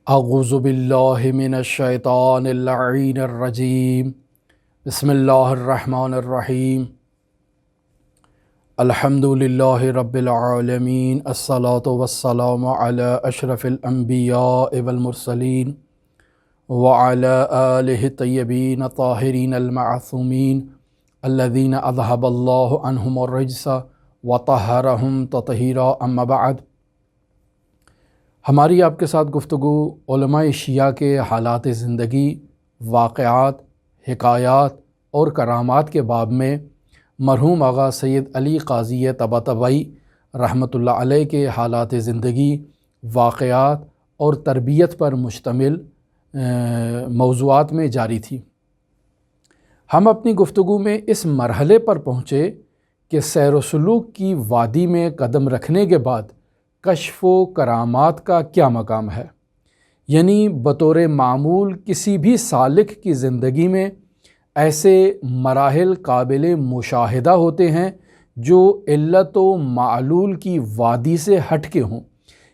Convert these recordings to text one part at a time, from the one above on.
اعوذ باللہ من الشیطان اللعین الرجیم بسم اللہ الرحمن الرحیم الحمد للہ رب العالمین الصلاة والسلام علی اشرف الانبیاء والمرسلین وعلی آلہ الطیبین الطاہرین المعصومین الذین اذہب اللہ عنہم الرجس وطہرہم تطہیرا اما بعد۔ ہماری آپ کے ساتھ گفتگو علماء شیعہ کے حالات زندگی، واقعات، حکایات اور کرامات کے باب میں مرحوم آغا سید علی قاضی طباطبائی رحمۃ اللہ علیہ کے حالات زندگی، واقعات اور تربیت پر مشتمل موضوعات میں جاری تھی۔ ہم اپنی گفتگو میں اس مرحلے پر پہنچے کہ سیر و سلوک کی وادی میں قدم رکھنے کے بعد کشف و کرامات کا کیا مقام ہے، یعنی بطور معمول کسی بھی سالک کی زندگی میں ایسے مراحل قابل مشاہدہ ہوتے ہیں جو علت و معلول کی وادی سے ہٹ کے ہوں،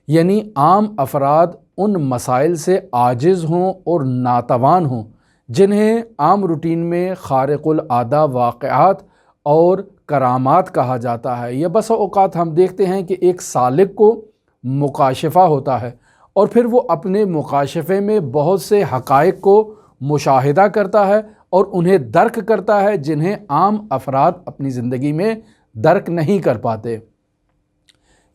یعنی عام افراد ان مسائل سے عاجز ہوں اور ناتوان ہوں جنہیں عام روٹین میں خارق العادہ واقعات اور کرامات کہا جاتا ہے۔ یا بسا اوقات ہم دیکھتے ہیں کہ ایک سالک کو مکاشفہ ہوتا ہے اور پھر وہ اپنے مکاشفے میں بہت سے حقائق کو مشاہدہ کرتا ہے اور انہیں درک کرتا ہے جنہیں عام افراد اپنی زندگی میں درک نہیں کر پاتے۔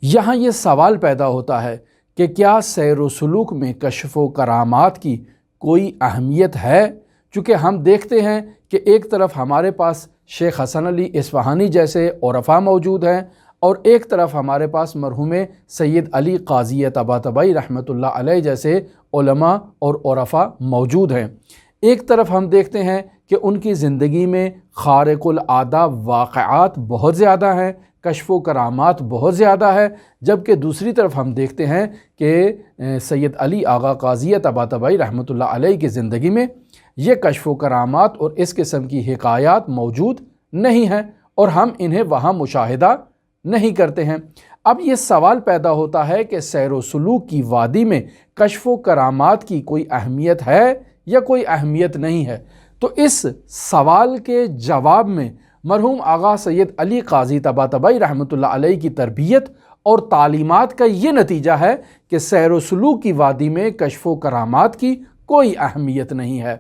یہاں یہ سوال پیدا ہوتا ہے کہ کیا سیر و سلوک میں کشف و کرامات کی کوئی اہمیت ہے؟ چونکہ ہم دیکھتے ہیں کہ ایک طرف ہمارے پاس شیخ حسن علی اصفہانی جیسے عرفاء موجود ہیں اور ایک طرف ہمارے پاس مرحوم سید علی قاضی طباطبائی رحمۃ اللہ علیہ جیسے علماء اور عرفاء موجود ہیں۔ ایک طرف ہم دیکھتے ہیں کہ ان کی زندگی میں خارق العادہ واقعات بہت زیادہ ہیں، کشف و کرامات بہت زیادہ ہے، جبکہ دوسری طرف ہم دیکھتے ہیں کہ سید علی آغا قاضی طباطبائی رحمۃ اللہ علیہ کی زندگی میں یہ کشف و کرامات اور اس قسم کی حکایات موجود نہیں ہیں اور ہم انہیں وہاں مشاہدہ نہیں کرتے ہیں۔ اب یہ سوال پیدا ہوتا ہے کہ سیر و سلوک کی وادی میں کشف و کرامات کی کوئی اہمیت ہے یا کوئی اہمیت نہیں ہے؟ تو اس سوال کے جواب میں مرحوم آغا سید علی قاضی طباطبائی رحمۃ اللہ علیہ کی تربیت اور تعلیمات کا یہ نتیجہ ہے کہ سیر و سلوک کی وادی میں کشف و کرامات کی کوئی اہمیت نہیں ہے۔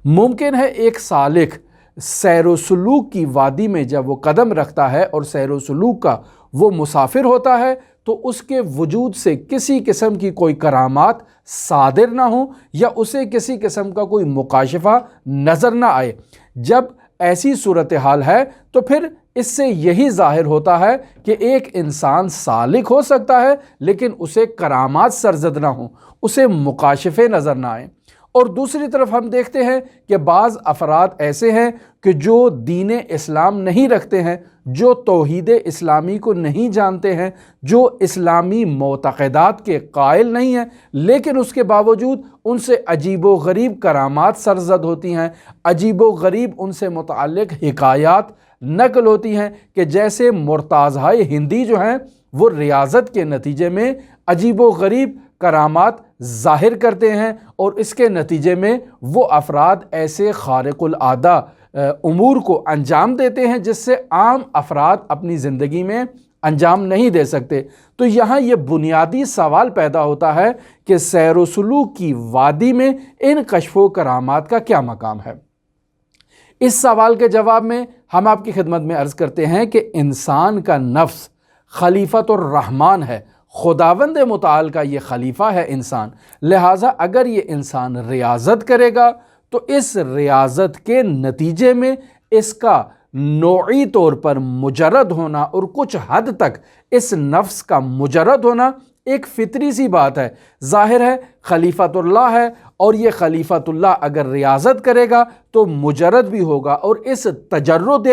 ممکن ہے ایک سالک سیر و سلوک کی وادی میں جب وہ قدم رکھتا ہے اور سیر و سلوک کا وہ مسافر ہوتا ہے تو اس کے وجود سے کسی قسم کی کوئی کرامات صادر نہ ہوں یا اسے کسی قسم کا کوئی مکاشفہ نظر نہ آئے۔ جب ایسی صورتحال ہے تو پھر اس سے یہی ظاہر ہوتا ہے کہ ایک انسان سالک ہو سکتا ہے لیکن اسے کرامات سرزد نہ ہوں، اسے مکاشفے نظر نہ آئیں۔ اور دوسری طرف ہم دیکھتے ہیں کہ بعض افراد ایسے ہیں کہ جو دین اسلام نہیں رکھتے ہیں، جو توحید اسلامی کو نہیں جانتے ہیں، جو اسلامی معتقدات کے قائل نہیں ہیں، لیکن اس کے باوجود ان سے عجیب و غریب کرامات سرزد ہوتی ہیں، عجیب و غریب ان سے متعلق حکایات نقل ہوتی ہیں کہ جیسے مرتاضۂ ہندی جو ہیں وہ ریاضت کے نتیجے میں عجیب و غریب کرامات ظاہر کرتے ہیں اور اس کے نتیجے میں وہ افراد ایسے خارق العادہ امور کو انجام دیتے ہیں جس سے عام افراد اپنی زندگی میں انجام نہیں دے سکتے۔ تو یہاں یہ بنیادی سوال پیدا ہوتا ہے کہ سیر و سلوک کی وادی میں ان کشف و کرامات کا کیا مقام ہے؟ اس سوال کے جواب میں ہم آپ کی خدمت میں عرض کرتے ہیں کہ انسان کا نفس خلیفۃ الرحمن ہے، خداوند متعال کا یہ خلیفہ ہے انسان، لہٰذا اگر یہ انسان ریاضت کرے گا تو اس ریاضت کے نتیجے میں اس کا نوعی طور پر مجرد ہونا اور کچھ حد تک اس نفس کا مجرد ہونا ایک فطری سی بات ہے۔ ظاہر ہے خلیفۃ اللہ ہے اور یہ خلیفۃ اللہ اگر ریاضت کرے گا تو مجرد بھی ہوگا اور اس تجرد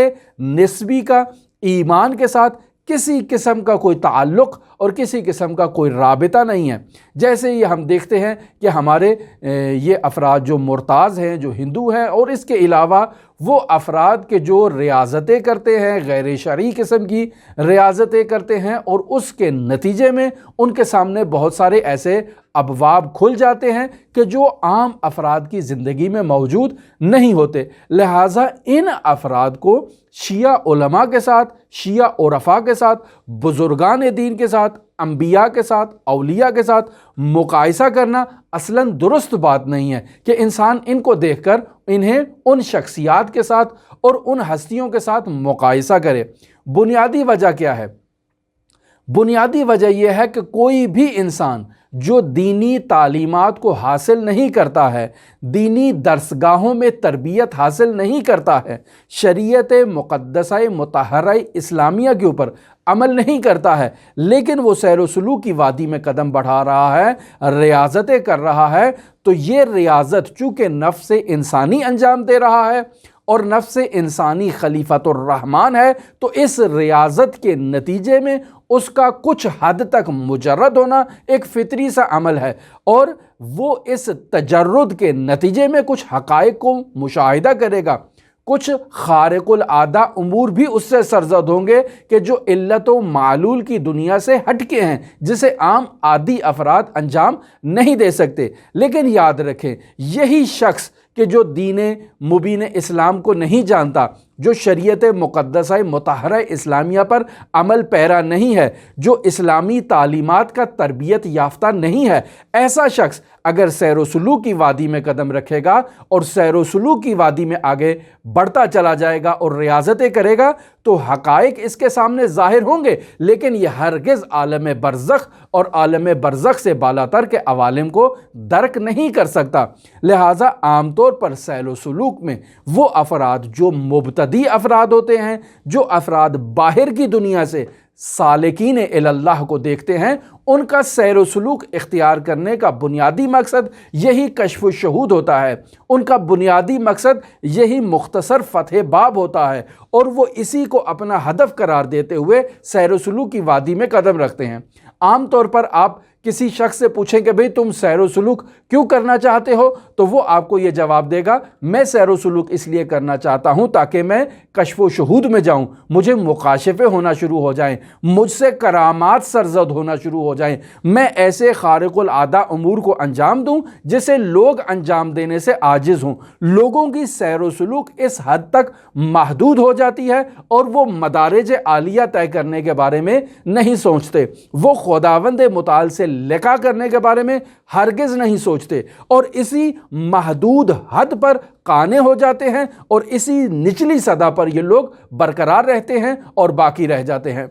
نسبی کا ایمان کے ساتھ کسی قسم کا کوئی تعلق اور کسی قسم کا کوئی رابطہ نہیں ہے۔ جیسے یہ ہم دیکھتے ہیں کہ ہمارے یہ افراد جو مرتاض ہیں، جو ہندو ہیں اور اس کے علاوہ وہ افراد کے جو ریاضتیں کرتے ہیں، غیر شرعی قسم کی ریاضتیں کرتے ہیں، اور اس کے نتیجے میں ان کے سامنے بہت سارے ایسے ابواب کھل جاتے ہیں کہ جو عام افراد کی زندگی میں موجود نہیں ہوتے۔ لہٰذا ان افراد کو شیعہ علماء کے ساتھ، شیعہ عرفاء کے ساتھ، بزرگان دین کے ساتھ، انبیاء کے ساتھ، اولیاء کے ساتھ مقایسہ کرنا اصلاً درست بات نہیں ہے کہ انسان ان کو دیکھ کر انہیں ان شخصیات کے ساتھ اور ان ہستیوں کے ساتھ مقایسہ کرے۔ بنیادی وجہ کیا ہے؟ بنیادی وجہ یہ ہے کہ کوئی بھی انسان جو دینی تعلیمات کو حاصل نہیں کرتا ہے، دینی درسگاہوں میں تربیت حاصل نہیں کرتا ہے، شریعت مقدسہ مطہرہ اسلامیہ کے اوپر عمل نہیں کرتا ہے، لیکن وہ سیر و سلوک کی وادی میں قدم بڑھا رہا ہے، ریاضتیں کر رہا ہے، تو یہ ریاضت چونکہ نفس انسانی انجام دے رہا ہے اور نفس انسانی خلیفۃ الرحمن ہے، تو اس ریاضت کے نتیجے میں اس کا کچھ حد تک مجرد ہونا ایک فطری سا عمل ہے، اور وہ اس تجرد کے نتیجے میں کچھ حقائق کو مشاہدہ کرے گا، کچھ خارق العادہ امور بھی اس سے سرزد ہوں گے کہ جو علت و معلول کی دنیا سے ہٹ کے ہیں، جسے عام عادی افراد انجام نہیں دے سکتے۔ لیکن یاد رکھیں، یہی شخص کہ جو دین مبین اسلام کو نہیں جانتا، جو شریعت مقدسہ مطہرہ اسلامیہ پر عمل پیرا نہیں ہے، جو اسلامی تعلیمات کا تربیت یافتہ نہیں ہے، ایسا شخص اگر سیر و سلوک کی وادی میں قدم رکھے گا اور سیر و سلوک کی وادی میں آگے بڑھتا چلا جائے گا اور ریاضتیں کرے گا، تو حقائق اس کے سامنے ظاہر ہوں گے، لیکن یہ ہرگز عالم برزخ اور عالم برزخ سے بالاتر کے عوالم کو درک نہیں کر سکتا۔ لہٰذا عام طور پر سیر و سلوک میں وہ افراد جو مبتدی افراد ہوتے ہیں، جو افراد باہر کی دنیا سے سالکین الی اللہ کو دیکھتے ہیں، ان کا سیر و سلوک اختیار کرنے کا بنیادی مقصد یہی کشف و شہود ہوتا ہے، ان کا بنیادی مقصد یہی مختصر فتح باب ہوتا ہے، اور وہ اسی کو اپنا ہدف قرار دیتے ہوئے سیر و سلوک کی وادی میں قدم رکھتے ہیں۔ عام طور پر آپ کسی شخص سے پوچھیں کہ بھئی تم سیر و سلوک کیوں کرنا چاہتے ہو، تو وہ آپ کو یہ جواب دے گا، میں سیر و سلوک اس لیے کرنا چاہتا ہوں تاکہ میں کشف و شہود میں جاؤں، مجھے مکاشفے ہونا شروع ہو جائیں، مجھ سے کرامات سرزد ہونا شروع ہو جائیں، میں ایسے خارق العادہ امور کو انجام دوں جسے لوگ انجام دینے سے عاجز ہوں۔ لوگوں کی سیر و سلوک اس حد تک محدود ہو جاتی ہے اور وہ مدارج عالیہ طے کرنے کے بارے میں نہیں سوچتے، وہ خداوند متعال سے لقا کرنے کے بارے میں ہرگز نہیں سوچتے، اور اسی محدود حد پر قانع ہو جاتے ہیں، اور اسی نچلی سطح پر یہ لوگ برقرار رہتے ہیں اور باقی رہ جاتے ہیں۔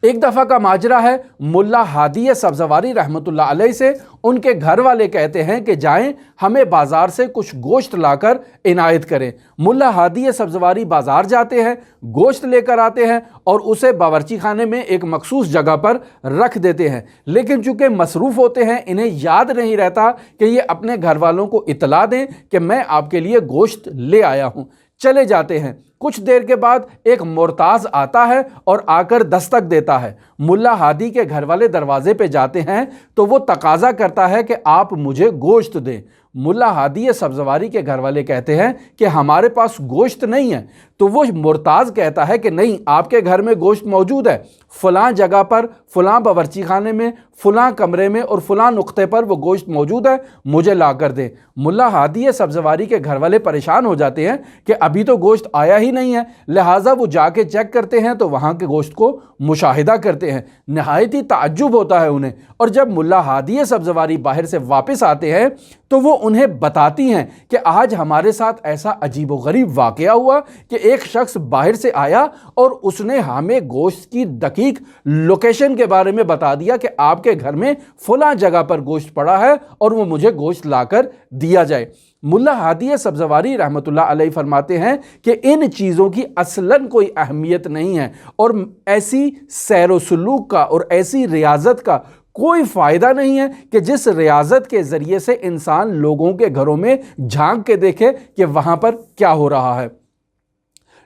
ایک دفعہ کا ماجرا ہے، ملا ہادی سبزواری رحمۃ اللہ علیہ سے ان کے گھر والے کہتے ہیں کہ جائیں ہمیں بازار سے کچھ گوشت لا کر عنایت کریں۔ ملا ہادی سبزواری بازار جاتے ہیں، گوشت لے کر آتے ہیں اور اسے باورچی خانے میں ایک مخصوص جگہ پر رکھ دیتے ہیں، لیکن چونکہ مصروف ہوتے ہیں، انہیں یاد نہیں رہتا کہ یہ اپنے گھر والوں کو اطلاع دیں کہ میں آپ کے لیے گوشت لے آیا ہوں۔ چلے جاتے ہیں، کچھ دیر کے بعد ایک مرتاز آتا ہے اور آ کر دستک دیتا ہے۔ ملا ہادی کے گھر والے دروازے پہ جاتے ہیں تو وہ تقاضا کرتا ہے کہ آپ مجھے گوشت دیں۔ ملا ہادی سبزواری کے گھر والے کہتے ہیں کہ ہمارے پاس گوشت نہیں ہے، تو وہ مرتاز کہتا ہے کہ نہیں، آپ کے گھر میں گوشت موجود ہے، فلاں جگہ پر، فلاں باورچی خانے میں، فلاں کمرے میں اور فلاں نقطے پر وہ گوشت موجود ہے، مجھے لا کر دیں۔ ملا ہادی سبزواری کے گھر والے پریشان ہو جاتے ہیں کہ ابھی تو گوشت آیا ہی نہیں ہے، لہٰذا وہ جا کے چیک کرتے ہیں تو وہاں کے گوشت کو مشاہدہ کرتے ہیں۔ نہایت ہی تعجب ہوتا ہے انہیں، اور جب ملا ہادی سبزواری باہر سے واپس آتے ہیں تو وہ انہیں بتاتی ہیں کہ آج ہمارے ساتھ ایسا عجیب و غریب واقعہ ہوا کہ ایک شخص باہر سے آیا اور اس نے ہمیں گوشت کی دقیق لوکیشن کے بارے میں بتا دیا کہ آپ کے گھر میں فلاں جگہ پر گوشت پڑا ہے اور وہ مجھے گوشت لا کر دیا جائے۔ ملا ہادی سبزواری رحمۃ اللہ علیہ فرماتے ہیں کہ ان چیزوں کی اصلاً کوئی اہمیت نہیں ہے، اور ایسی سیر و سلوک کا اور ایسی ریاضت کا کوئی فائدہ نہیں ہے کہ جس ریاضت کے ذریعے سے انسان لوگوں کے گھروں میں جھانک کے دیکھے کہ وہاں پر کیا ہو رہا ہے۔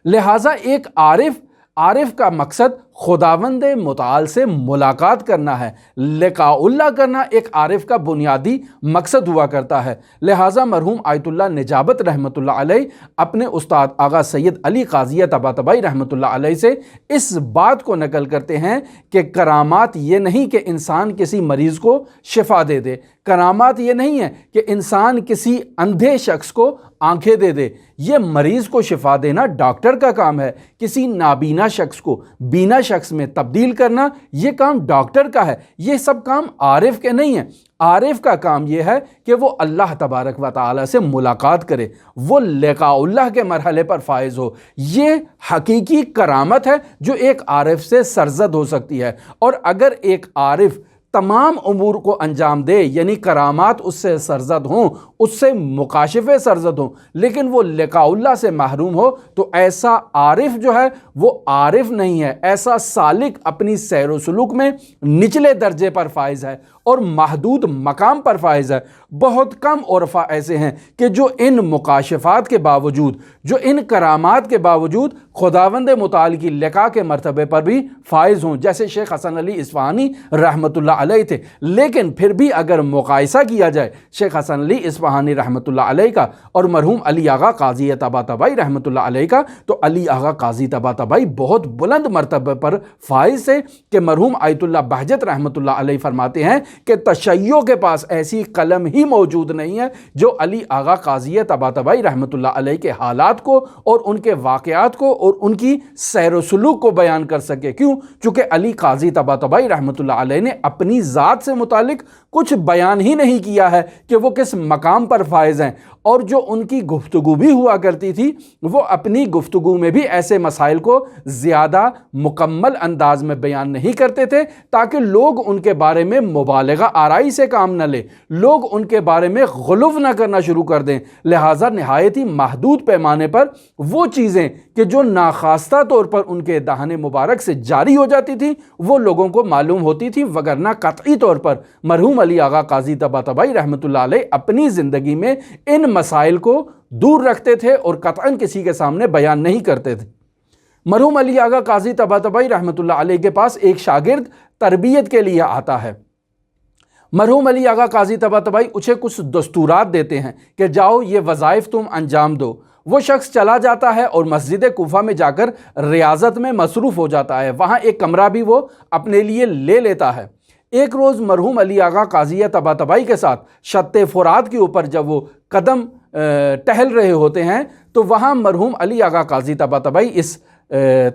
لہٰذا ایک عارف کا مقصد خداوند متعال سے ملاقات کرنا ہے، لقاء اللہ کرنا ایک عارف کا بنیادی مقصد ہوا کرتا ہے۔ لہٰذا مرحوم آیت اللہ نجابت رحمۃ اللہ علیہ اپنے استاد آغا سید علی قاضیہ طباطبائی رحمۃ اللہ علیہ سے اس بات کو نقل کرتے ہیں کہ کرامات یہ نہیں کہ انسان کسی مریض کو شفا دے دے، کرامات یہ نہیں ہے کہ انسان کسی اندھے شخص کو آنکھیں دے دے، یہ مریض کو شفا دینا ڈاکٹر کا کام ہے، کسی نابینا شخص کو بینا شخص میں تبدیل کرنا یہ کام ڈاکٹر کا ہے، یہ سب کام عارف کے نہیں ہیں۔ عارف کا کام یہ ہے کہ وہ اللہ تبارک و تعالی سے ملاقات کرے، وہ لقاء اللہ کے مرحلے پر فائز ہو۔ یہ حقیقی کرامت ہے جو ایک عارف سے سرزد ہو سکتی ہے، اور اگر ایک عارف تمام امور کو انجام دے، یعنی کرامات اس سے سرزد ہوں، اس سے مکاشفے سرزد ہوں، لیکن وہ لقاء اللہ سے محروم ہو، تو ایسا عارف جو ہے وہ عارف نہیں ہے، ایسا سالک اپنی سیر و سلوک میں نچلے درجے پر فائز ہے اور محدود مقام پر فائز ہے۔ بہت کم عرفاء ایسے ہیں کہ جو ان مکاشفات کے باوجود، جو ان کرامات کے باوجود خداوند متعال کی لقاء کے مرتبے پر بھی فائز ہوں، جیسے شیخ حسن علی اصفہانی رحمۃ اللہ علیہ تھے۔ لیکن پھر بھی اگر مقایسہ کیا جائے شیخ حسن علی اصفہانی رحمۃ اللہ علیہ کا اور مرحوم علی آغا قاضی طباطبائی رحمۃ اللہ علیہ کا، تو علی آغا قاضی طباطبائی بہت بلند مرتبے پر فائز سے کہ مرحوم آیت اللہ بہجت رحمۃ اللہ علیہ فرماتے ہیں کہ تشیع کے پاس ایسی قلم ہی موجود نہیں ہے جو علی آغا قاضی طباطبائی رحمۃ اللہ علیہ کے حالات کو اور ان کے واقعات کو اور ان کی سیر و سلوک کو بیان کر سکے۔ کیوں؟ چونکہ علی قاضی طباطبائی رحمۃ اللہ علیہ نے اپنی ذات سے متعلق کچھ بیان ہی نہیں کیا ہے کہ وہ کس مقام پر فائز ہیں، اور جو ان کی گفتگو بھی ہوا کرتی تھی وہ اپنی گفتگو میں بھی ایسے مسائل کو زیادہ مکمل انداز میں بیان نہیں کرتے تھے تاکہ لوگ ان کے بارے میں مبالغہ آرائی سے کام نہ لے، لوگ ان کے بارے میں غلو نہ کرنا شروع کر دیں۔ لہٰذا نہایت ہی محدود پیمانے پر وہ چیزیں کہ جو ناخواستہ طور پر ان کے دہان مبارک سے جاری ہو جاتی تھی وہ لوگوں کو معلوم ہوتی تھی، وگرنہ قطعی طور پر مرحوم علی آغا قاضی طباطبائی رحمۃ اللہ علیہ اپنی زندگی میں ان مسائل کو دور رکھتے تھے اور قطعاً کسی کے سامنے بیان نہیں کرتے تھے۔ مرحوم علی آغا قاضی طباطبائی رحمۃ اللہ علیہ کے پاس ایک شاگرد تربیت کے لیے آتا ہے۔ مرحوم علی آغا قاضی طباطبائی اسے کچھ دستورات دیتے ہیں کہ جاؤ یہ وظائف تم انجام دو۔ وہ شخص چلا جاتا ہے اور مسجد کوفہ میں جا کر ریاضت میں مصروف ہو جاتا ہے، وہاں ایک کمرہ بھی وہ اپنے لیے لے لیتا ہے۔ ایک روز مرحوم علی آغا قاضی طباطبائی کے ساتھ شط فرات کے اوپر جب وہ قدم ٹہل رہے ہوتے ہیں تو وہاں مرحوم علی آغا قاضی طباطبائی اس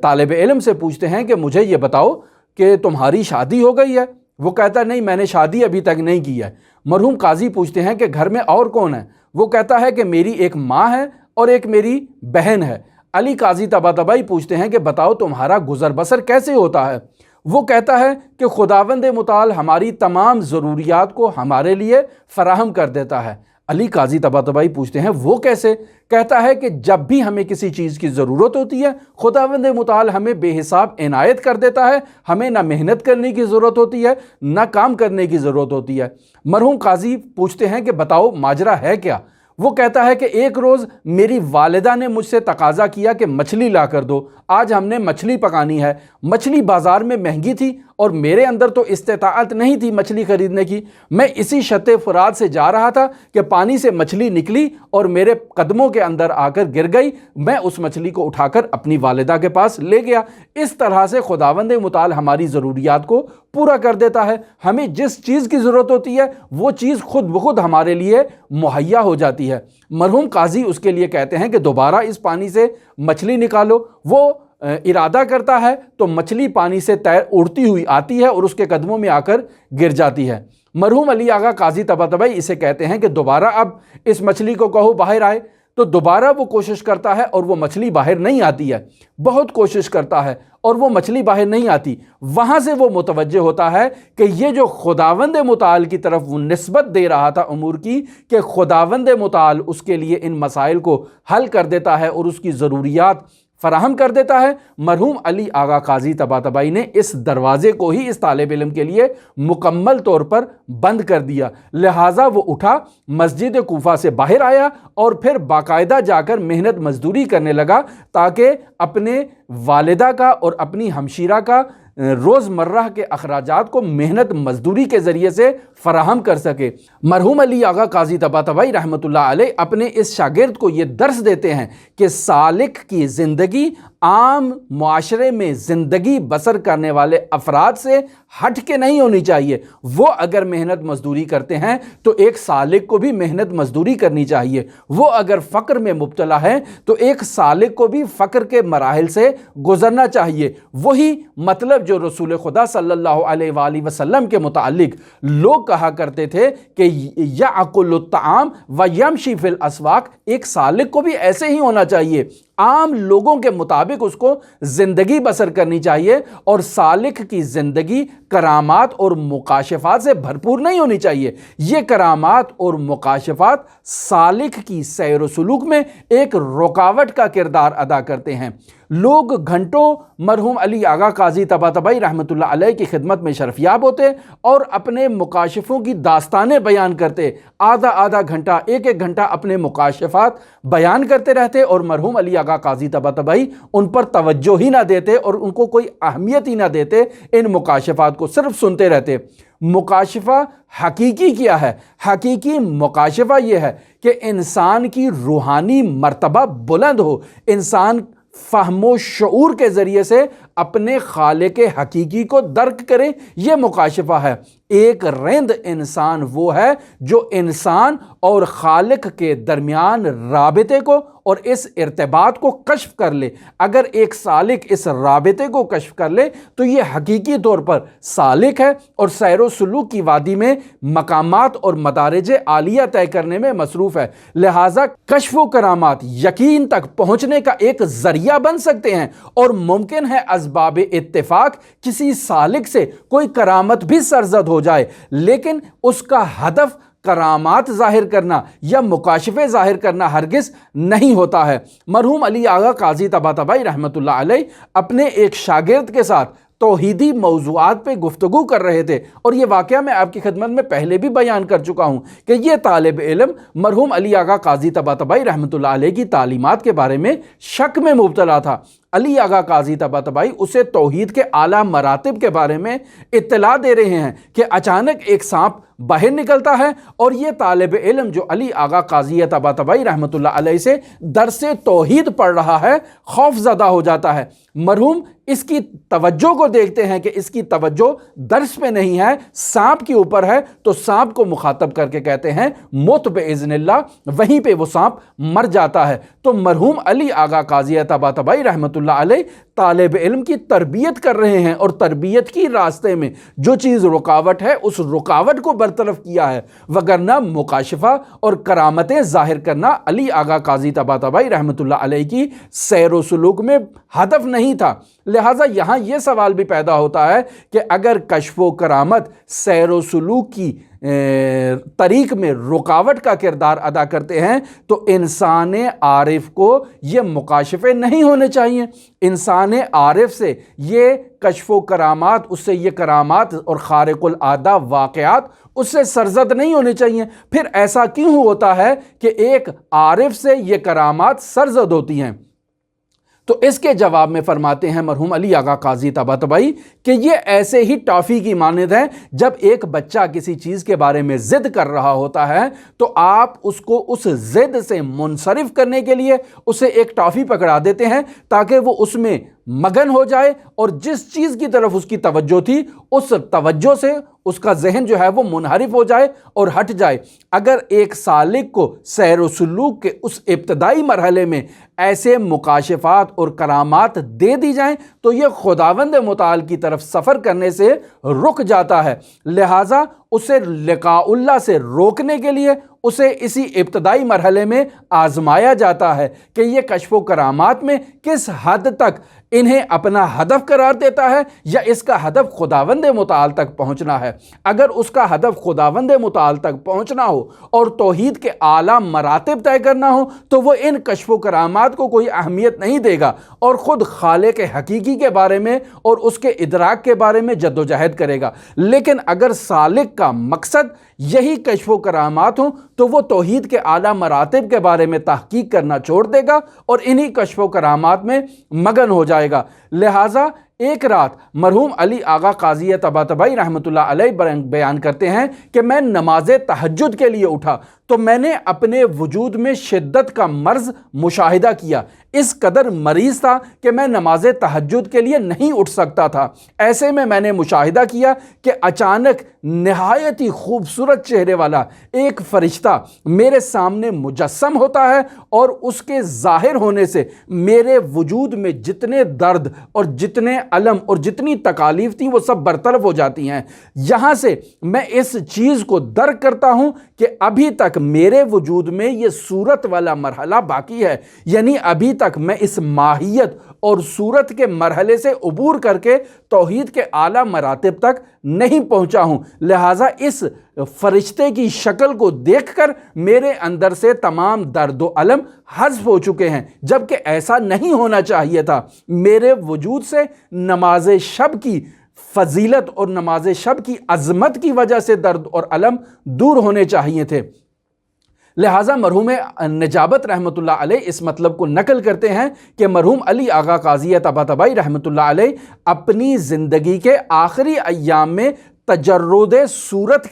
طالب علم سے پوچھتے ہیں کہ مجھے یہ بتاؤ کہ تمہاری شادی ہو گئی ہے؟ وہ کہتا ہے نہیں، میں نے شادی ابھی تک نہیں کی ہے۔ مرحوم قاضی پوچھتے ہیں کہ گھر میں اور کون ہے؟ وہ کہتا ہے کہ میری ایک ماں ہے اور ایک میری بہن ہے۔ علی قاضی طباطبائی پوچھتے ہیں کہ بتاؤ تمہارا گزر بسر کیسے ہوتا ہے؟ وہ کہتا ہے کہ خداوند متعال ہماری تمام ضروریات کو ہمارے لیے فراہم کر دیتا ہے۔ علی قاضی طباطبائی پوچھتے ہیں وہ کیسے؟ کہتا ہے کہ جب بھی ہمیں کسی چیز کی ضرورت ہوتی ہے خداوند متعال ہمیں بے حساب عنایت کر دیتا ہے، ہمیں نہ محنت کرنے کی ضرورت ہوتی ہے نہ کام کرنے کی ضرورت ہوتی ہے۔ مرحوم قاضی پوچھتے ہیں کہ بتاؤ ماجرا ہے کیا؟ وہ کہتا ہے کہ ایک روز میری والدہ نے مجھ سے تقاضا کیا کہ مچھلی لا کر دو، آج ہم نے مچھلی پکانی ہے۔ مچھلی بازار میں مہنگی تھی اور میرے اندر تو استطاعت نہیں تھی مچھلی خریدنے کی۔ میں اسی شط فرات سے جا رہا تھا کہ پانی سے مچھلی نکلی اور میرے قدموں کے اندر آ کر گر گئی، میں اس مچھلی کو اٹھا کر اپنی والدہ کے پاس لے گیا۔ اس طرح سے خداوند متعال ہماری ضروریات کو پورا کر دیتا ہے، ہمیں جس چیز کی ضرورت ہوتی ہے وہ چیز خود بخود ہمارے لیے مہیا ہو جاتی ہے۔ مرحوم قاضی اس کے لیے کہتے ہیں کہ دوبارہ اس پانی سے مچھلی نکالو۔ وہ ارادہ کرتا ہے تو مچھلی پانی سے اڑتی ہوئی آتی ہے اور اس کے قدموں میں آ کر گر جاتی ہے۔ مرحوم علی آغا قاضی طباطبائی اسے کہتے ہیں کہ دوبارہ اب اس مچھلی کو کہو باہر آئے، تو دوبارہ وہ کوشش کرتا ہے اور وہ مچھلی باہر نہیں آتی ہے، بہت کوشش کرتا ہے اور وہ مچھلی باہر نہیں آتی۔ وہاں سے وہ متوجہ ہوتا ہے کہ یہ جو خداوند متعال کی طرف وہ نسبت دے رہا تھا امور کی کہ خداوند متعال اس کے لیے ان مسائل کو حل کر دیتا ہے اور اس کی ضروریات فراہم کر دیتا ہے۔ مرحوم علی آغا قاضی طباطبائی نے اس دروازے کو ہی اس طالب علم کے لیے مکمل طور پر بند کر دیا، لہٰذا وہ اٹھا، مسجد کوفہ سے باہر آیا اور پھر باقاعدہ جا کر محنت مزدوری کرنے لگا تاکہ اپنے والدہ کا اور اپنی ہمشیرہ کا روز مرہ کے اخراجات کو محنت مزدوری کے ذریعے سے فراہم کر سکے۔ مرحوم علی آغا قاضی طباطبائی رحمۃ اللہ علیہ اپنے اس شاگرد کو یہ درس دیتے ہیں کہ سالک کی زندگی عام معاشرے میں زندگی بسر کرنے والے افراد سے ہٹ کے نہیں ہونی چاہیے۔ وہ اگر محنت مزدوری کرتے ہیں تو ایک سالک کو بھی محنت مزدوری کرنی چاہیے۔ وہ اگر فقر میں مبتلا ہے تو ایک سالک کو بھی فقر کے مراحل سے گزرنا چاہیے۔ وہی مطلب جو رسول خدا صلی اللہ علیہ وآلہ وسلم کے متعلق لوگ کہا کرتے تھے کہ یأکل الطعام ویمشی فی الاسواق، ایک سالک کو بھی ایسے ہی ہونا چاہیے، عام لوگوں کے مطابق اس کو زندگی بسر کرنی چاہیے، اور سالک کی زندگی کرامات اور مکاشفات سے بھرپور نہیں ہونی چاہیے۔ یہ کرامات اور مکاشفات سالک کی سیر و سلوک میں ایک رکاوٹ کا کردار ادا کرتے ہیں۔ لوگ گھنٹوں مرحوم علی آغا قاضی طباطبائی رحمۃ اللہ علیہ کی خدمت میں شرفیاب ہوتے اور اپنے مکاشفوں کی داستانیں بیان کرتے، آدھا گھنٹہ، ایک گھنٹہ اپنے مکاشفات بیان کرتے رہتے، اور مرحوم علی آغا قاضی طباطبائی ان پر توجہ ہی نہ دیتے اور ان کو کوئی اہمیت ہی نہ دیتے، ان مکاشفات کو صرف سنتے رہتے۔ مکاشفہ حقیقی کیا ہے؟ حقیقی مکاشفہ یہ ہے کہ انسان کی روحانی مرتبہ بلند ہو، انسان فہم و شعور کے ذریعے سے اپنے خالق حقیقی کو درک کرے، یہ مکاشفہ ہے۔ ایک رند انسان وہ ہے جو انسان اور خالق کے درمیان رابطے کو اور اس ارتباط کو کشف کر لے۔ اگر ایک سالک اس رابطے کو کشف کر لے تو یہ حقیقی طور پر سالک ہے اور سیر و سلوک کی وادی میں مقامات اور مدارج عالیہ طے کرنے میں مصروف ہے۔ لہٰذا کشف و کرامات یقین تک پہنچنے کا ایک ذریعہ بن سکتے ہیں، اور ممکن ہے اسباب اتفاق کسی سالک سے کوئی کرامت بھی سرزد ہو جائے، لیکن اس کا ہدف کرامات ظاہر کرنا یا مکاشفے ظاہر کرنا ہرگز نہیں ہوتا ہے۔ مرحوم علی آغا قاضی طباطبائی رحمۃ اللہ علیہ اپنے ایک شاگرد کے ساتھ توحیدی موضوعات پہ گفتگو کر رہے تھے، اور یہ واقعہ میں آپ کی خدمت میں پہلے بھی بیان کر چکا ہوں کہ یہ طالب علم مرحوم علی آغا قاضی طباطبائی رحمۃ اللہ علیہ کی تعلیمات کے بارے میں شک میں مبتلا تھا۔ علی آغا قاضی طباطبائی اسے توحید کے اعلیٰ مراتب کے بارے میں اطلاع دے رہے ہیں کہ اچانک ایک سانپ باہر نکلتا ہے، اور یہ طالب علم جو علی آغا قاضی طباطبائی رحمۃ اللہ علیہ سے درس توحید پڑھ رہا ہے خوف زدہ ہو جاتا ہے۔ مرحوم اس کی توجہ کو دیکھتے ہیں کہ اس کی توجہ درس پہ نہیں ہے، سانپ کے اوپر ہے، تو سانپ کو مخاطب کر کے کہتے ہیں موت باذن اللہ، وہیں پہ وہ سانپ مر جاتا ہے۔ تو مرحوم علی آغا قاضی طباطبائی رحمۃ اللہ علیہ طالب علم کی تربیت کر رہے ہیں، اور تربیت کی راستے میں جو چیز رکاوٹ ہے اس رکاوٹ کو برطرف کیا ہے، وگرنہ مکاشفہ اور کرامتیں ظاہر کرنا علی آغا قاضی طباطبائی رحمۃ اللہ علیہ کی سیر و سلوک میں ہدف نہیں تھا۔ لہٰذا یہاں یہ سوال بھی پیدا ہوتا ہے کہ اگر کشف و کرامت سیر و سلوک کی طریق میں رکاوٹ کا کردار ادا کرتے ہیں تو انسان عارف کو یہ مکاشفے نہیں ہونے چاہیے۔ انسان عارف سے یہ کشف و کرامات، اس سے یہ کرامات اور خارق العادہ واقعات اس سے سرزد نہیں ہونے چاہیے۔ پھر ایسا کیوں ہوتا ہے کہ ایک عارف سے یہ کرامات سرزد ہوتی ہیں؟ تو اس کے جواب میں فرماتے ہیں مرحوم علی آغا قاضی طباطبائی کہ یہ ایسے ہی ٹافی کی مانند ہے۔ جب ایک بچہ کسی چیز کے بارے میں ضد کر رہا ہوتا ہے تو آپ اس کو اس ضد سے منصرف کرنے کے لیے اسے ایک ٹافی پکڑا دیتے ہیں تاکہ وہ اس میں مگن ہو جائے، اور جس چیز کی طرف اس کی توجہ تھی اس توجہ سے اس کا ذہن جو ہے وہ منحرف ہو جائے اور ہٹ جائے۔ اگر ایک سالک کو سیر و سلوک کے اس ابتدائی مرحلے میں ایسے مکاشفات اور کرامات دے دی جائیں تو یہ خداوند متعال کی طرف سفر کرنے سے رک جاتا ہے۔ لہٰذا اسے لقاء اللہ سے روکنے کے لیے اسے اسی ابتدائی مرحلے میں آزمایا جاتا ہے کہ یہ کشف و کرامات میں کس حد تک انہیں اپنا ہدف قرار دیتا ہے یا اس کا ہدف خداوند متعال تک پہنچنا ہے۔ اگر اس کا ہدف خداوند متعال تک پہنچنا ہو اور توحید کے اعلیٰ مراتب طے کرنا ہو تو وہ ان کشف و کرامات کو کوئی اہمیت نہیں دے گا اور خود خالق حقیقی کے بارے میں اور اس کے ادراک کے بارے میں جد و جہد کرے گا۔ لیکن اگر سالک کا مقصد یہی کشف و کرامات ہوں تو وہ توحید کے اعلیٰ مراتب کے بارے میں تحقیق کرنا چھوڑ دے گا اور انہی کشف و کرامات میں مگن ہو جائے گا۔ لہٰذا ایک رات مرحوم علی آغا قاضی طباطبائی رحمۃ اللہ علیہ بیان کرتے ہیں کہ میں نماز تہجد کے لیے اٹھا تو میں نے اپنے وجود میں شدت کا مرض مشاہدہ کیا، اس قدر مریض تھا کہ میں نماز تہجد کے لیے نہیں اٹھ سکتا تھا۔ ایسے میں نے مشاہدہ کیا کہ اچانک نہایت ہی خوبصورت چہرے والا ایک فرشتہ میرے سامنے مجسم ہوتا ہے اور اس کے ظاہر ہونے سے میرے وجود میں جتنے درد اور جتنے علم اور جتنی تکالیف تھیں وہ سب برطرف ہو جاتی ہیں۔ یہاں سے میں اس چیز کو درک کرتا ہوں کہ ابھی تک میرے وجود میں یہ صورت والا مرحلہ باقی ہے، یعنی ابھی تک میں اس ماہیت اور صورت کے مرحلے سے عبور کر کے توحید کے اعلیٰ مراتب تک نہیں پہنچا ہوں۔ لہٰذا اس فرشتے کی شکل کو دیکھ کر میرے اندر سے تمام درد و علم حذف ہو چکے ہیں، جبکہ ایسا نہیں ہونا چاہیے تھا۔ میرے وجود سے نماز شب کی فضیلت اور نماز شب کی عظمت کی وجہ سے درد اور علم دور ہونے چاہیے تھے۔ لہٰذا مرحوم نجابت رحمۃ اللہ علیہ اس مطلب کو نقل کرتے ہیں کہ مرحوم علی آغا قاضی طباطبائی رحمۃ اللہ علیہ اپنی زندگی کے آخری ایام میں تجرد صورت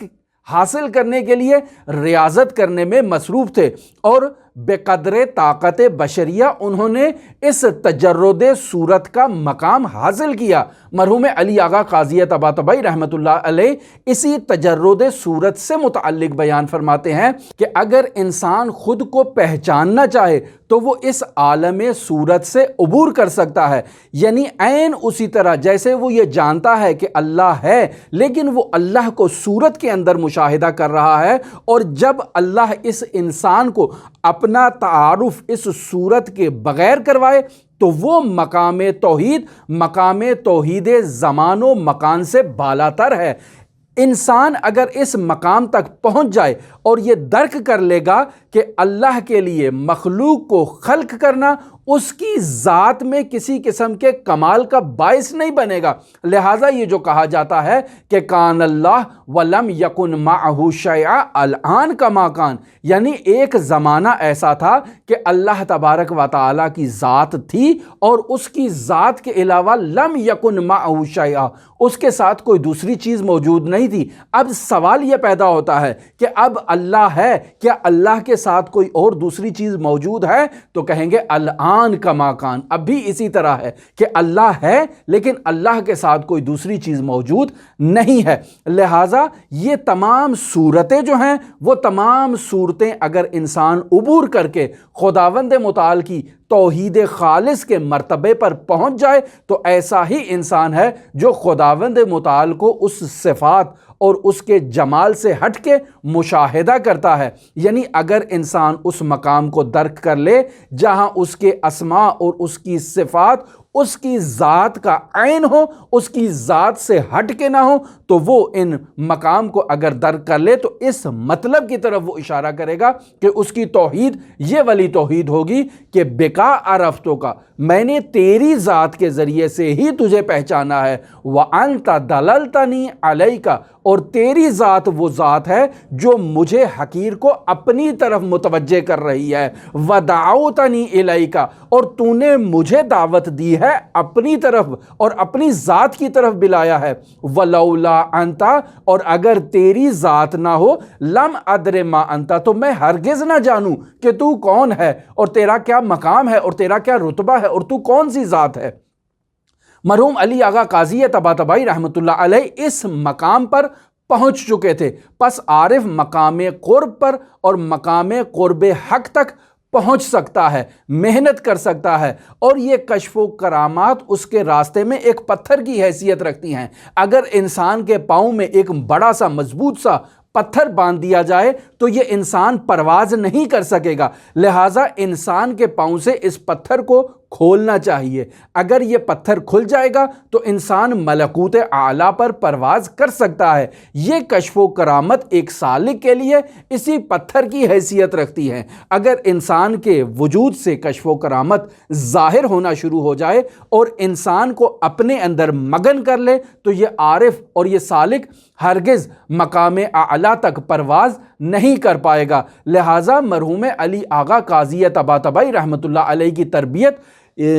حاصل کرنے کے لیے ریاضت کرنے میں مصروف تھے اور بے قدر طاقت بشریہ انہوں نے اس تجرد صورت کا مقام حاصل کیا۔ مرحوم علی آغا قاضی طباطبائی رحمۃ اللہ علیہ اسی تجرد صورت سے متعلق بیان فرماتے ہیں کہ اگر انسان خود کو پہچاننا چاہے تو وہ اس عالم صورت سے عبور کر سکتا ہے، یعنی عین اسی طرح جیسے وہ یہ جانتا ہے کہ اللہ ہے لیکن وہ اللہ کو صورت کے اندر مشاہدہ کر رہا ہے، اور جب اللہ اس انسان کو اپنا تعارف اس صورت کے بغیر کروائے تو وہ مقام توحید زمان و مکان سے بالاتر ہے۔ انسان اگر اس مقام تک پہنچ جائے اور یہ درک کر لے گا کہ اللہ کے لیے مخلوق کو خلق کرنا اس کی ذات میں کسی قسم کے کمال کا باعث نہیں بنے گا، لہٰذا یہ جو کہا جاتا ہے کہ کان اللہ ولم یکن معہ شیء الآن کما کان، یعنی ایک زمانہ ایسا تھا کہ اللہ تبارک و تعالیٰ کی ذات تھی اور اس کی ذات کے علاوہ لم یکن معہ شیء، اس کے ساتھ کوئی دوسری چیز موجود نہیں تھی۔ اب سوال یہ پیدا ہوتا ہے کہ اب اللہ ہے، کیا اللہ کے ساتھ کوئی اور دوسری چیز موجود ہے؟ تو کہیں گے الآن کما کان، اب بھی اسی طرح ہے کہ اللہ ہے لیکن اللہ کے ساتھ کوئی دوسری چیز موجود نہیں ہے۔ لہٰذا یہ تمام صورتیں جو ہیں وہ تمام صورتیں اگر انسان عبور کر کے خداوند متعال کی توحید خالص کے مرتبے پر پہنچ جائے تو ایسا ہی انسان ہے جو خداوند متعال کو اس صفات اور اس کے جمال سے ہٹ کے مشاہدہ کرتا ہے۔ یعنی اگر انسان اس مقام کو درک کر لے جہاں اس کے اسماء اور اس کی صفات اس کی ذات کا عین ہو، اس کی ذات سے ہٹ کے نہ ہو، تو وہ ان مقام کو اگر درک کر لے تو اس مطلب کی طرف وہ اشارہ کرے گا کہ اس کی توحید یہ والی توحید ہوگی کہ بکا عرفتو کا، میں نے تیری ذات کے ذریعے سے ہی تجھے پہچانا ہے، وَأَنْتَ دَلَلْتَنِي عَلَيْكَ، اور تیری ذات وہ ذات ہے جو مجھے حقیر کو اپنی طرف متوجہ کر رہی ہے، وَدَعَوْتَنِي إِلَيْكَ، اور تو نے مجھے دعوت دی ہے اپنی طرف اور اپنی ذات کی طرف بلایا ہے، وَلَوْلَا أَنْتَ، اور اگر تیری ذات نہ ہو، لَمْ أَدْرِ مَا أَنْتَ، تو میں ہرگز نہ جانوں کہ تو کون ہے اور تیرا کیا مقام ہے اور تیرا کیا رتبہ ہے اور تو کون سی ذات ہے۔ مرحوم علی آغا قاضی طباطبائی رحمۃ اللہ علیہ اس مقام پر پہنچ چکے تھے، پس عارف مقام قرب پر اور مقام قرب حق تک پہنچ سکتا ہے، محنت کر سکتا ہے، اور یہ کشف و کرامات اس کے راستے میں ایک پتھر کی حیثیت رکھتی ہیں۔ اگر انسان کے پاؤں میں ایک بڑا سا مضبوط سا پتھر باندھ دیا جائے تو یہ انسان پرواز نہیں کر سکے گا، لہٰذا انسان کے پاؤں سے اس پتھر کو کھولنا چاہیے۔ اگر یہ پتھر کھل جائے گا تو انسان ملکوت اعلیٰ پر پرواز کر سکتا ہے۔ یہ کشف و کرامت ایک سالک کے لیے اسی پتھر کی حیثیت رکھتی ہے۔ اگر انسان کے وجود سے کشف و کرامت ظاہر ہونا شروع ہو جائے اور انسان کو اپنے اندر مگن کر لے تو یہ عارف اور یہ سالک ہرگز مقام اعلیٰ تک پرواز نہیں کر پائے گا۔ لہٰذا مرحوم علی آغا قاضی طباطبائی رحمۃ اللہ علیہ کی تربیت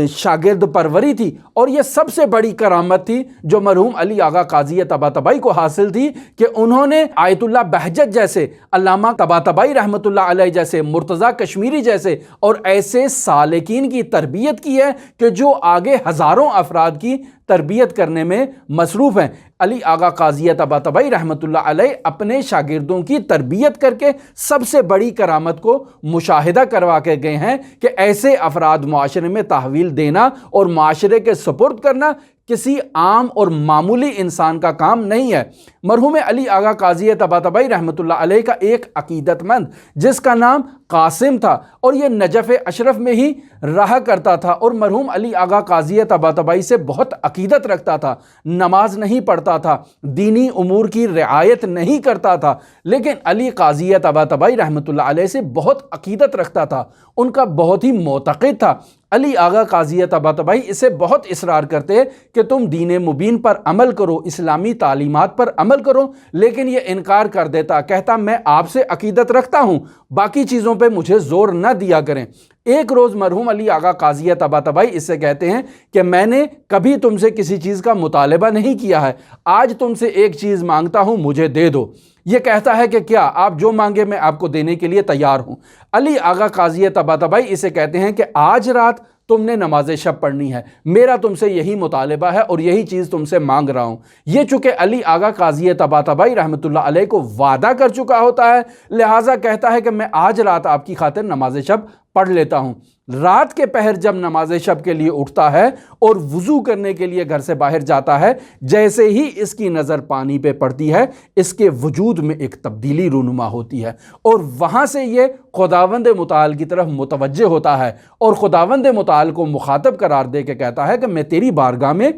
شاگرد پروری تھی، اور یہ سب سے بڑی کرامت تھی جو مرحوم علی آغا قاضی طباطبائی کو حاصل تھی کہ انہوں نے آیت اللہ بہجت جیسے، علامہ طباطبائی رحمۃ اللہ علیہ جیسے، مرتضیٰ کشمیری جیسے اور ایسے سالکین کی تربیت کی ہے کہ جو آگے ہزاروں افراد کی تربیت کرنے میں مصروف ہیں۔ علی آغا قاضی طباطبائی رحمۃ اللہ علیہ اپنے شاگردوں کی تربیت کر کے سب سے بڑی کرامت کو مشاہدہ کروا کے گئے ہیں کہ ایسے افراد معاشرے میں تحویل دینا اور معاشرے کے سپرد کرنا کسی عام اور معمولی انسان کا کام نہیں ہے۔ مرحوم علی آغا قاضی طباطبائی رحمۃ اللہ علیہ کا ایک عقیدت مند جس کا نام قاسم تھا، اور یہ نجف اشرف میں ہی رہا کرتا تھا، اور مرحوم علی آغا قاضی طباطبائی سے بہت عقیدت رکھتا تھا، نماز نہیں پڑھتا تھا، دینی امور کی رعایت نہیں کرتا تھا، لیکن علی قاضی طباطبائی رحمۃ اللہ علیہ سے بہت عقیدت رکھتا تھا، ان کا بہت ہی معتقد تھا۔ علی آغا قاضی طباطبائی اسے بہت اصرار کرتے کہ تم دین مبین پر عمل کرو، اسلامی تعلیمات پر عمل کرو، لیکن یہ انکار کر دیتا، کہتا میں آپ سے عقیدت رکھتا ہوں، باقی چیزوں پہ مجھے زور نہ دیا کریں۔ ایک روز مرحوم علی آغا قاضی طباطبائی اس سے کہتے ہیں کہ میں نے کبھی تم سے کسی چیز کا مطالبہ نہیں کیا ہے، آج تم سے ایک چیز مانگتا ہوں، مجھے دے دو۔ یہ کہتا ہے کہ کیا؟ آپ جو مانگے میں آپ کو دینے کے لیے تیار ہوں۔ علی آغا قاضی طباطبائی اسے کہتے ہیں کہ آج رات تم نے نماز شب پڑھنی ہے، میرا تم سے یہی مطالبہ ہے اور یہی چیز تم سے مانگ رہا ہوں۔ یہ چونکہ علی آغا قاضی طباطبائی رحمۃ اللہ علیہ کو وعدہ کر چکا ہوتا ہے، لہٰذا کہتا ہے کہ میں آج رات آپ کی خاطر نماز شب پڑھ لیتا ہوں۔ رات کے پہر جب نماز شب کے لیے اٹھتا ہے اور وضو کرنے کے لیے گھر سے باہر جاتا ہے، جیسے ہی اس کی نظر پانی پہ پڑتی ہے اس کے وجود میں ایک تبدیلی رونما ہوتی ہے، اور وہاں سے یہ خداوند متعال کی طرف متوجہ ہوتا ہے اور خداوند متعال کو مخاطب قرار دے کے کہتا ہے کہ میں تیری بارگاہ میں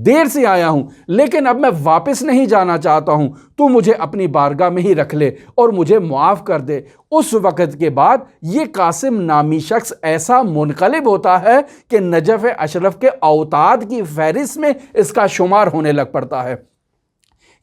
دیر سے آیا ہوں، لیکن اب میں واپس نہیں جانا چاہتا ہوں، تو مجھے اپنی بارگاہ میں ہی رکھ لے اور مجھے معاف کر دے۔ اس وقت کے بعد یہ قاسم نامی شخص ایسا منقلب ہوتا ہے کہ نجف اشرف کے اوتاد کی فہرست میں اس کا شمار ہونے لگ پڑتا ہے۔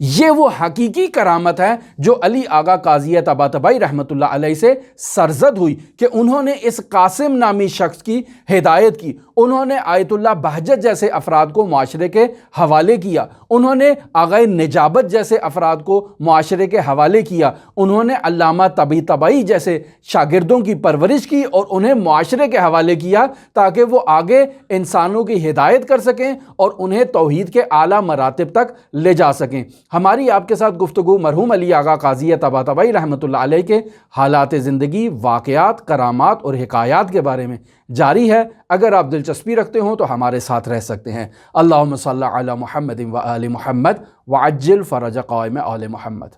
یہ وہ حقیقی کرامت ہے جو علی آغا قاضی طباطبائی رحمۃ اللہ علیہ سے سرزد ہوئی کہ انہوں نے اس قاسم نامی شخص کی ہدایت کی، انہوں نے آیت اللہ بہجت جیسے افراد کو معاشرے کے حوالے کیا، انہوں نے آغا نجابت جیسے افراد کو معاشرے کے حوالے کیا، انہوں نے علامہ طباطبائی جیسے شاگردوں کی پرورش کی اور انہیں معاشرے کے حوالے کیا تاکہ وہ آگے انسانوں کی ہدایت کر سکیں اور انہیں توحید کے اعلیٰ مراتب تک لے جا سکیں۔ ہماری آپ کے ساتھ گفتگو مرحوم علی آغا قاضی طباطبائی رحمۃ اللہ علیہ کے حالات زندگی، واقعات، کرامات اور حکایات کے بارے میں جاری ہے۔ اگر آپ دلچسپی رکھتے ہوں تو ہمارے ساتھ رہ سکتے ہیں۔ اللہم صلی علی محمد و آل محمد وعجل فرج قائم آل محمد۔